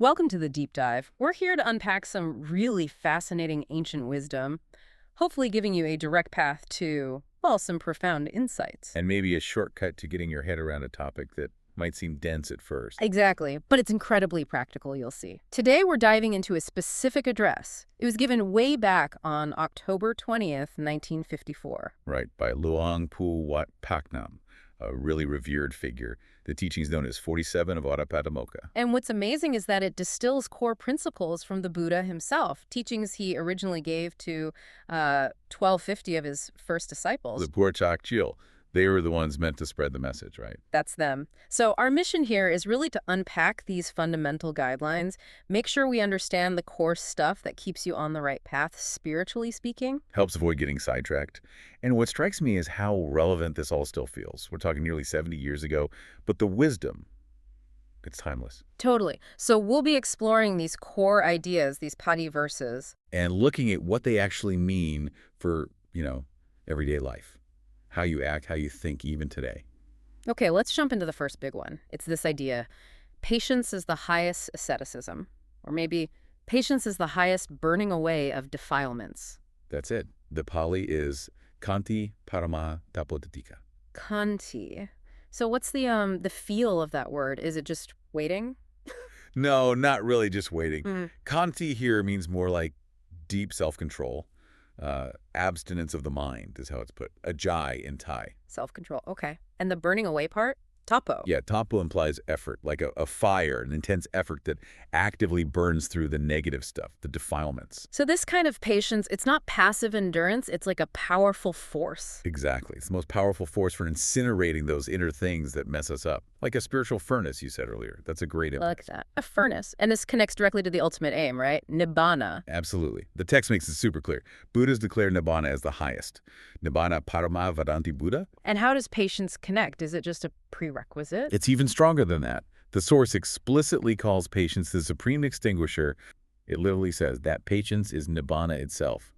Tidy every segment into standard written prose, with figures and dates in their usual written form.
Welcome to the deep dive. We're here to unpack some really fascinating ancient wisdom, hopefully giving you a direct path to, well, some profound insights. And maybe a shortcut to getting your head around a topic that might seem dense at first. Exactly, but it's incredibly practical, you'll see. Today we're diving into a specific address. It was given way back on October 20th, 1954. Right, by Luang Pu Wat Paknam, a really revered figure. The teaching is known as 47 of Ovādapātimokkha. And what's amazing is that it distills core principles from the Buddha himself, teachings he originally gave to 1250 of his first disciples. The Buddhist, they were the ones meant to spread the message, right? That's them. So our mission here is really to unpack these fundamental guidelines, make sure we understand the core stuff that keeps you on the right path, spiritually speaking. Helps avoid getting sidetracked. And what strikes me is how relevant this all still feels. We're talking nearly 70 years ago, but the wisdom, it's timeless. Totally. So we'll be exploring these core ideas, these Pali verses. And looking at what they actually mean for, everyday life. How you act, how you think even today. Okay, let's jump into the first big one. It's this idea, patience is the highest asceticism. Or maybe patience is the highest burning away of defilements. That's it. The Pali is khantī parama tapodhatika. Khantī. So what's the feel of that word? Is it just waiting? No, not really just waiting. Mm. Khantī here means more like deep self-control. Abstinence of the mind is how it's put. Abhijjhā in Thai. Self-control. Okay. And the burning away part? Tapo. Yeah, tapo implies effort, like a fire, an intense effort that actively burns through the negative stuff, the defilements. So this kind of patience, it's not passive endurance, it's like a powerful force. Exactly. It's the most powerful force for incinerating those inner things that mess us up. Like a spiritual furnace, you said earlier. That's a great image. Like that. A furnace. And this connects directly to the ultimate aim, right? Nibbana. Absolutely. The text makes it super clear. Buddhas declare Nibbana as the highest. Nibbana parama vadanti Buddha. And how does patience connect? Is it just a prerequisite? It's even stronger than that. The source explicitly calls patience the supreme extinguisher. It literally says that patience is Nibbana itself,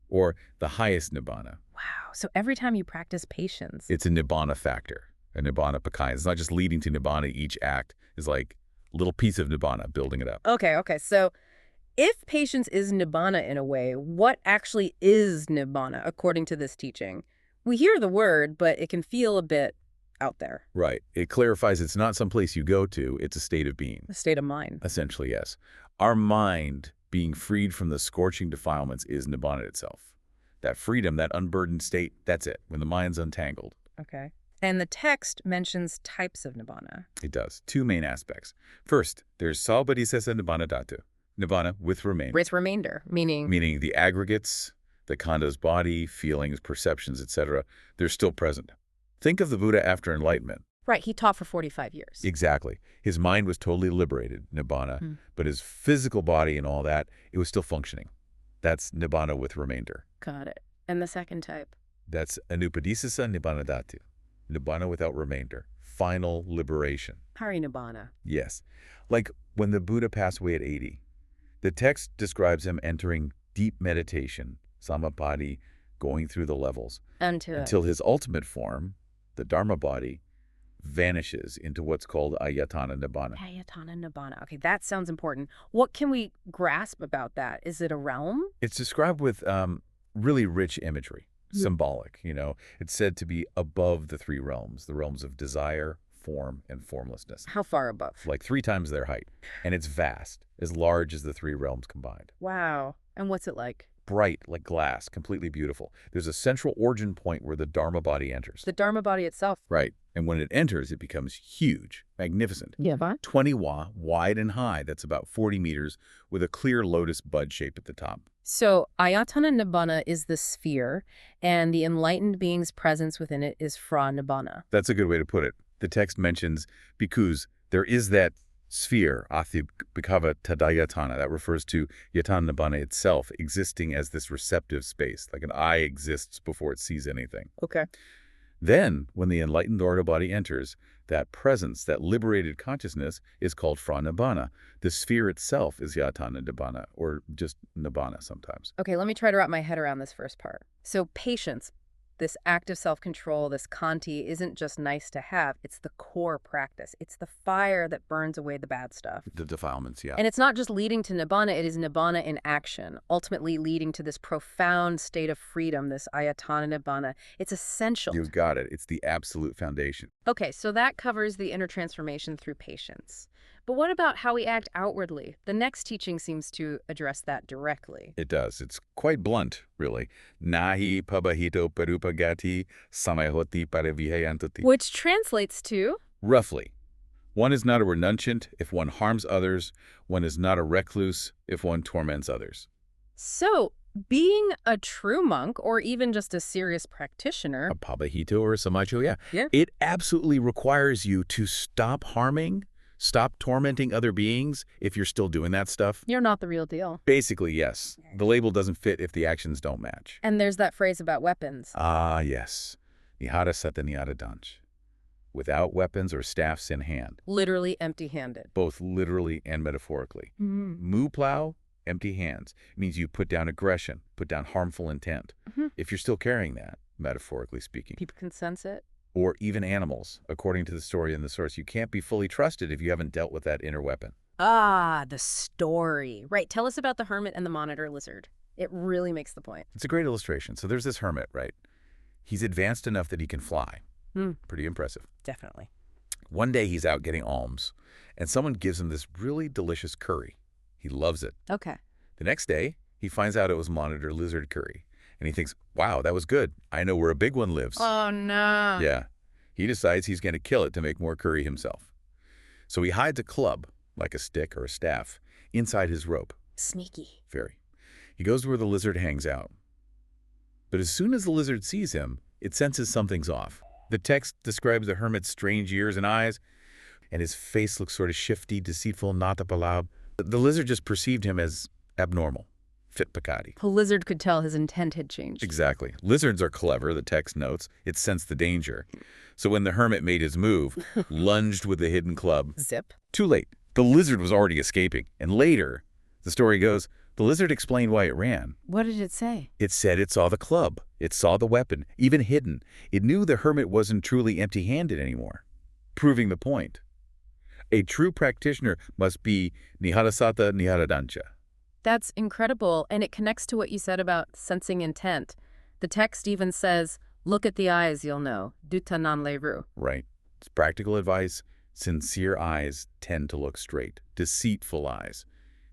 or the highest Nibbana. Wow. So every time you practice patience, It's a Nibbana factor, a Nibbana pakkaya. It's not just leading to Nibbana. Each act is like a little piece of Nibbana, building it up. Okay. So if patience is Nibbana in a way, what actually is Nibbana according to this teaching? We hear the word, but it can feel a bit out there. Right. It clarifies it's not some place you go to. It's a state of being. A state of mind. Essentially, yes. Our mind being freed from the scorching defilements is Nibbana itself. That freedom, that unburdened state, that's it, when the mind's untangled. Okay. And the text mentions types of Nibbana. It does. Two main aspects. First, there's Sabadhisesa Nibbana Dhatu. Nibbana with remain. With remainder, meaning Meaning the aggregates, the kaṇda's body, feelings, perceptions, etc., they're still present. Think of the Buddha after enlightenment. right, he taught for 45 years. Exactly. His mind was totally liberated, Nibbana, but his physical body and all that, it was still functioning. That's Nibbana with remainder. Got it. And the second type? That's Anupadisasa Nibbana Dhatu. Nibbana without remainder. Final liberation. Parinibbana. Yes. Like when the Buddha passed away at 80. The text describes him entering deep meditation, samadhi, going through the levels, until his ultimate form, the Dharma body, vanishes into what's called ayatana nibbana. Ayatana nibbana. Okay, that sounds important. What can we grasp about that? Is it a realm? It's described with really rich imagery, symbolic. It's said to be above the three realms, the realms of desire, form, and formlessness. How far above? Like 3 times their height. And it's vast, as large as the 3 realms combined. Wow. And what's it like? Bright, like glass, completely beautiful. There's a central origin point where the Dharma body enters. The Dharma body itself. Right. And when it enters, it becomes huge, magnificent. Yeah, what? 20 wa, wide and high. That's about 40 meters, with a clear lotus bud shape at the top. So Ayatana Nibbana is the sphere, and the enlightened being's presence within it is Fra Nibbana. That's a good way to put it. The text mentions because there is that sphere, Athibhikkhava Tadayatana, that refers to Yatana Nibbana itself existing as this receptive space, like an eye exists before it sees anything. Okay. Then, when the enlightened Dharma body enters, that presence, that liberated consciousness, is called Fra Nibbana. The sphere itself is Yatana Nibbana, or just Nibbana sometimes. Okay, let me try to wrap my head around this first part. So patience, This active self-control, this khantī, isn't just nice to have. It's the core practice. It's the fire that burns away the bad stuff. The defilements, yeah. And it's not just leading to nibbana, it is nibbana in action, ultimately leading to this profound state of freedom, this ayatana nibbana. It's essential. You've got it. It's the absolute foundation. Okay, so that covers the inner transformation through patience. But what about how we act outwardly? The next teaching seems to address that directly. It does. It's quite blunt, really. Nahi pabbajito parupagati samayhoti parivihayantati. Which translates to? Roughly, one is not a renunciant if one harms others. One is not a recluse if one torments others. So, being a true monk, or even just a serious practitioner, A pabbajito or a samajjo, Yeah. It absolutely requires you to stop harming, stop tormenting other beings if you're still doing that stuff. you're not the real deal. Basically, yes. The label doesn't fit if the actions don't match. And there's that phrase about weapons. Ah, yes. Nihara sata nihara danch. Without weapons or staffs in hand, Literally empty-handed. both literally and metaphorically. Mu plow, empty hands, means you put down aggression, put down harmful intent. If you're still carrying that, metaphorically speaking. People can sense it. Or even animals, according to the story in the source. You can't be fully trusted if you haven't dealt with that inner weapon. Ah, the story. Right, tell us about the hermit and the monitor lizard. It really makes the point. It's a great illustration. So there's this hermit, right? He's advanced enough that he can fly. Pretty impressive. Definitely. One day he's out getting alms, and someone gives him this really delicious curry. He loves it. Okay. The next day, he finds out it was monitor lizard curry, and he thinks, wow, that was good. I know where a big one lives. Oh, no. Yeah. He decides he's going to kill it to make more curry himself. So he hides a club, like a stick or a staff, inside his robe. Sneaky. Very. He goes to where the lizard hangs out. But as soon as the lizard sees him, it senses something's off. The text describes the hermit's strange ears and eyes, and his face looks sort of shifty, deceitful, natapalab. The lizard just perceived him as abnormal, fit pecati. The lizard could tell his intent had changed. Exactly. Lizards are clever, the text notes. It sensed the danger. So when the hermit made his move, lunged with the hidden club. Zip. Too late. The lizard was already escaping. And later, the story goes, the lizard explained why it ran. What did it say? It said it saw the club. It saw the weapon, even hidden. It knew the hermit wasn't truly empty-handed anymore, proving the point. A true practitioner must be niharasata niharadancha. That's incredible, and it connects to what you said about sensing intent. The text even says, look at the eyes, you'll know. Dutta non leru. Right. It's practical advice. Sincere eyes tend to look straight. Deceitful eyes,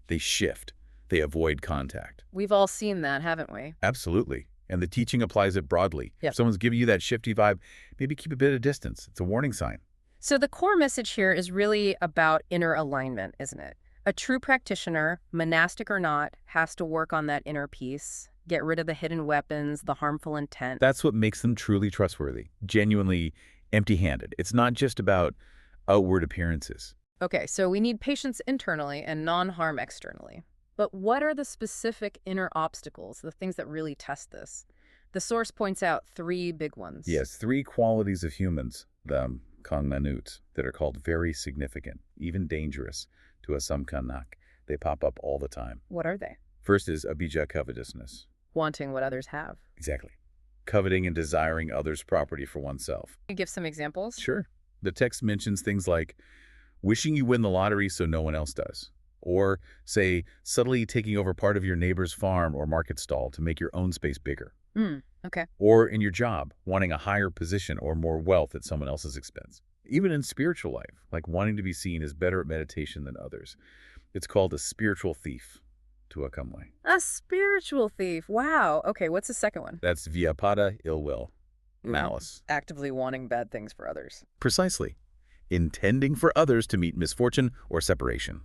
they shift. They avoid contact. We've all seen that, haven't we? Absolutely. And the teaching applies it broadly. Yep. If someone's giving you that shifty vibe, maybe keep a bit of distance. It's a warning sign. So the core message here is really about inner alignment, isn't it? A true practitioner, monastic or not, has to work on that inner peace, get rid of the hidden weapons, the harmful intent. That's what makes them truly trustworthy, genuinely empty-handed. It's not just about outward appearances. Okay, so we need patience internally and non-harm externally. But what are the specific inner obstacles, the things that really test this? The source points out 3 big ones. Yes, 3 qualities of humans, the kaṇda, that are called very significant, even dangerous to a samkanak. They pop up all the time. What are they? First is abhijjhā, covetousness. Wanting what others have. Exactly. Coveting and desiring others' property for oneself. Can you give some examples? Sure. The text mentions things like wishing you win the lottery so no one else does. Or, say, subtly taking over part of your neighbor's farm or market stall to make your own space bigger. Okay. Or in your job, wanting a higher position or more wealth at someone else's expense. Even in spiritual life, like wanting to be seen as better at meditation than others. It's called a spiritual thief, to a kamwe. A spiritual thief. Wow. Okay, what's the second one? That's vyāpāda, ill will, malice. Actively wanting bad things for others. Precisely. Intending for others to meet misfortune or separation.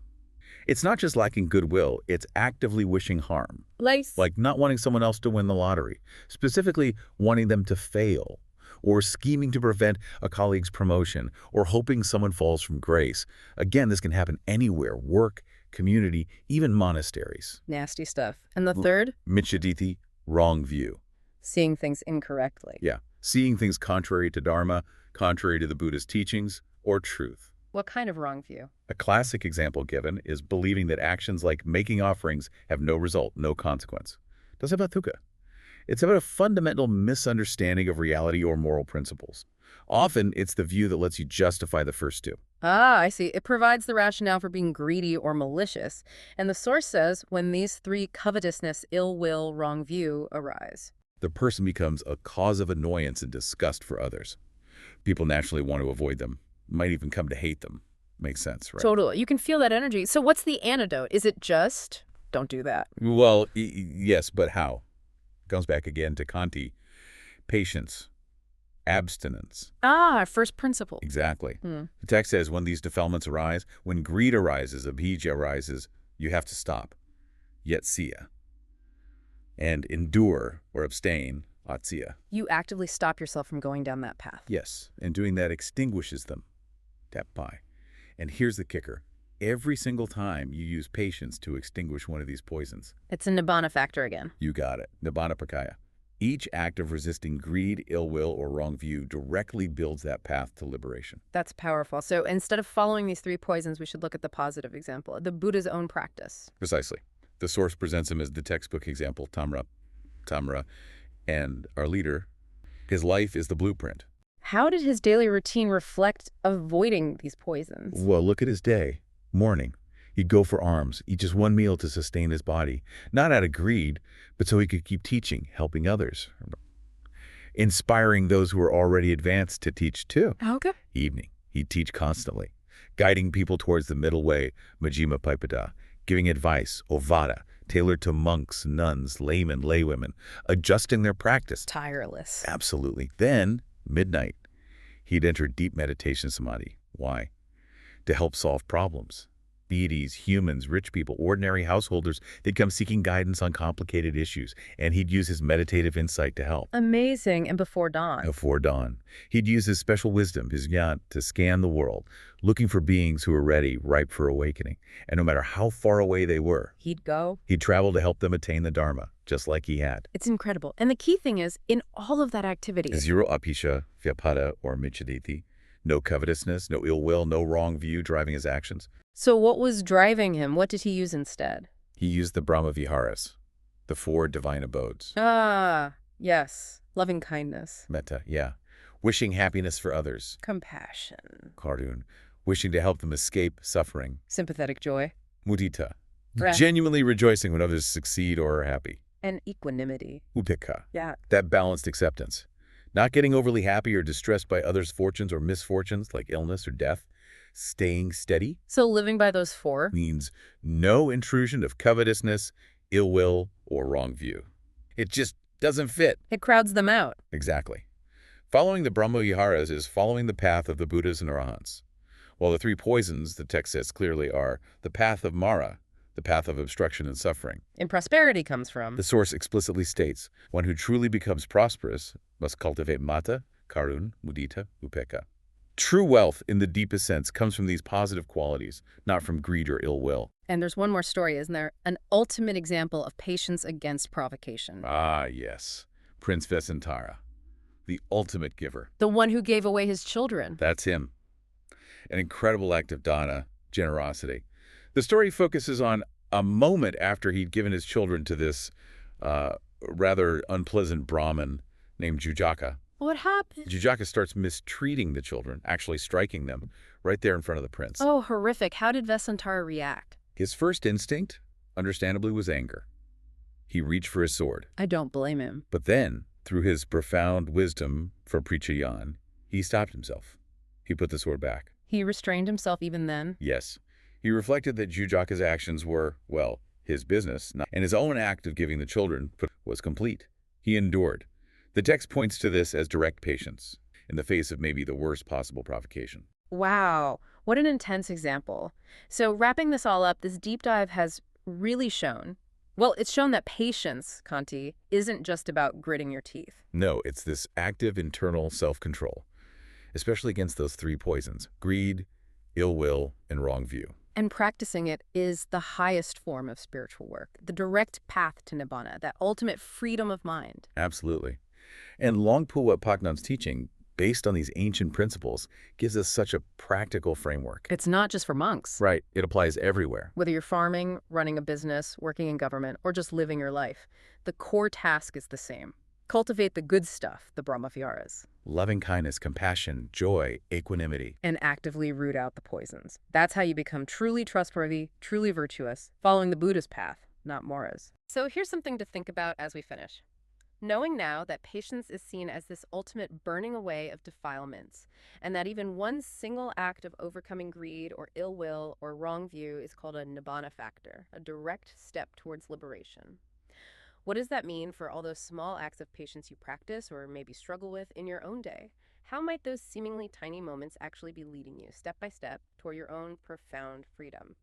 It's not just lacking goodwill, it's actively wishing harm. Like not wanting someone else to win the lottery, specifically wanting them to fail, or scheming to prevent a colleague's promotion, or hoping someone falls from grace. Again, this can happen anywhere, work, community, even monasteries. Nasty stuff. And the third? Micchādiṭṭhi, wrong view. Seeing things incorrectly. Yeah, seeing things contrary to Dharma, contrary to the Buddhist teachings, or truth. What kind of wrong view? A classic example given is believing that actions like making offerings have no result, no consequence. Dasavatthukka. It's about a fundamental misunderstanding of reality or moral principles. Often, it's the view that lets you justify the first two. Ah, I see. It provides the rationale for being greedy or malicious. And the source says when these three covetousness, ill will, wrong view arise. The person becomes a cause of annoyance and disgust for others. People naturally want to avoid them, might even come to hate them. Makes sense, right? Totally. You can feel that energy. So what's the antidote? Is it just, don't do that? Well, yes, but how? Comes back again to khantī, patience, abstinence. Ah, first principle. Exactly. The text says when these defilements arise, when greed arises, abhijjhā arises, you have to stop. Yet-siya. And endure or abstain, at-siya. You actively stop yourself from going down that path. Yes, and doing that extinguishes them. Tappai. And here's the kicker. Every single time you use patience to extinguish one of these poisons. It's a Nibbana factor again. You got it. Nibbana. Each act of resisting greed, ill will, or wrong view directly builds that path to liberation. That's powerful. So instead of following these three poisons, we should look at the positive example, the Buddha's own practice. Precisely. The source presents him as the textbook example, Tamra, and our leader. His life is the blueprint. How did his daily routine reflect avoiding these poisons? Well, look at his day. Morning. He'd go for alms, eat just one meal to sustain his body, not out of greed, but so he could keep teaching, helping others, inspiring those who were already advanced to teach too. Okay. Evening. He'd teach constantly, guiding people towards the middle way, micchādiṭṭhi, giving advice, Ovādapātimokkha, tailored to monks, nuns, laymen, laywomen, adjusting their practice. Tireless. Absolutely. Then, midnight, he'd enter deep meditation samadhi. Why? To help solve problems. Deities, humans, rich people, ordinary householders, they'd come seeking guidance on complicated issues, and he'd use his meditative insight to help. Amazing. And before dawn? Before dawn. He'd use his special wisdom, his jnana, to scan the world, looking for beings who were ready, ripe for awakening. And no matter how far away they were, he'd go. He'd travel to help them attain the Dharma, just like he had. It's incredible. And the key thing is, in all of that activity, zero apishya, vyāpāda, or micchādiṭṭhi. No covetousness, no ill will, no wrong view driving his actions. So what was driving him? What did he use instead? He used the Brahma Viharas, the 4 divine abodes. Ah, yes. Loving kindness. Metta, yeah. Wishing happiness for others. Compassion. Karun. Wishing to help them escape suffering. Sympathetic joy. Mudita. Breath. Genuinely rejoicing when others succeed or are happy. And equanimity. Upekkha. Yeah. That balanced acceptance. Not getting overly happy or distressed by others' fortunes or misfortunes like illness or death. Staying steady. So living by those 4 means no intrusion of covetousness, ill will, or wrong view. It just doesn't fit. It crowds them out. Exactly. Following the Brahma Viharas is following the path of the Buddhas and Arahants. While the 3 poisons, the text says clearly, are the path of Mara, the path of obstruction and suffering. And prosperity comes from. The source explicitly states, one who truly becomes prosperous must cultivate metta, karun, mudita, upekkha. True wealth, in the deepest sense, comes from these positive qualities, not from greed or ill will. And there's one more story, isn't there? An ultimate example of patience against provocation. Ah, yes. Prince Vesantara, the ultimate giver. The one who gave away his children. That's him. An incredible act of dana, generosity. The story focuses on a moment after he'd given his children to this rather unpleasant Brahmin named Jujaka. What happened? Jujaka starts mistreating the children, actually striking them, right there in front of the prince. Oh, horrific. How did Vesantara react? His first instinct, understandably, was anger. He reached for his sword. I don't blame him. But then, through his profound wisdom for Pritchayan, he stopped himself. He put the sword back. He restrained himself even then? Yes. He reflected that Jujaka's actions were, well, his business, and his own act of giving the children was complete. He endured. The text points to this as direct patience, in the face of maybe the worst possible provocation. Wow, what an intense example. So wrapping this all up, this deep dive has really shown, well, it's shown that patience, khantī, isn't just about gritting your teeth. No, it's this active internal self-control, especially against those 3 poisons, greed, ill will, and wrong view. And practicing it is the highest form of spiritual work, the direct path to Nibbana, that ultimate freedom of mind. Absolutely. And Longpa Wat Paknam's teaching, based on these ancient principles, gives us such a practical framework. It's not just for monks. Right. It applies everywhere. Whether you're farming, running a business, working in government, or just living your life, the core task is the same. Cultivate the good stuff, the Brahmaviharas. Loving kindness, compassion, joy, equanimity. And actively root out the poisons. That's how you become truly trustworthy, truly virtuous, following the Buddhist path, not Mora's. So here's something to think about as we finish. Knowing now that patience is seen as this ultimate burning away of defilements, and that even one single act of overcoming greed or ill will or wrong view is called a nibbana factor, a direct step towards liberation. What does that mean for all those small acts of patience you practice or maybe struggle with in your own day? How might those seemingly tiny moments actually be leading you step by step toward your own profound freedom?